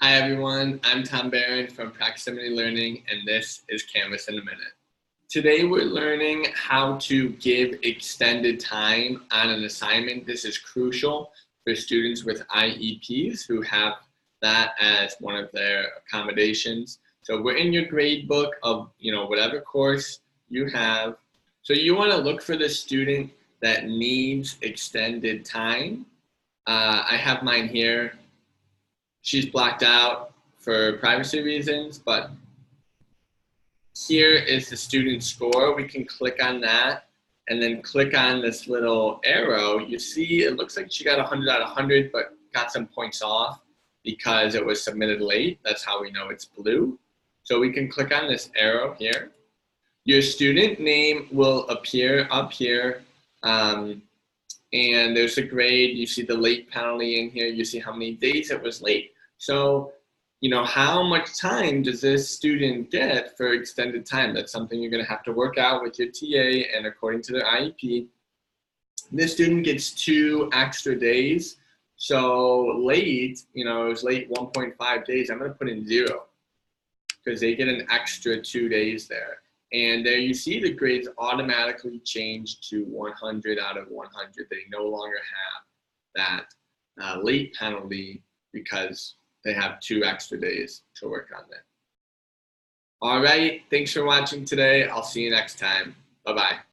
Hi everyone, I'm Tom Barron from Proximity Learning and this is Canvas in a Minute. Today we're learning how to give extended time on an assignment. This is crucial for students with IEPs who have that as one of their accommodations. So we're in your grade book of whatever course you have. So you want to look for the student that needs extended time. I have mine here. She's blacked out for privacy reasons, but here is the student score. We can click on that and then click on this little arrow. You see, it looks like she got 100 out of 100, but got some points off because it was submitted late. That's how we know it's blue. So we can click on this arrow here. Your student name will appear up here. And there's a grade. You see the late penalty in here. You see how many days it was late. So, how much time does this student get for extended time? That's something you're going to have to work out with your TA and according to their IEP. This student gets 2 extra days. So late, it was late 1.5 days. I'm going to put in 0 because they get an extra 2 days there. And there you see the grades automatically change to 100 out of 100. They no longer have that late penalty because they have 2 extra days to work on that. All right, thanks for watching today. I'll see you next time. Bye-bye.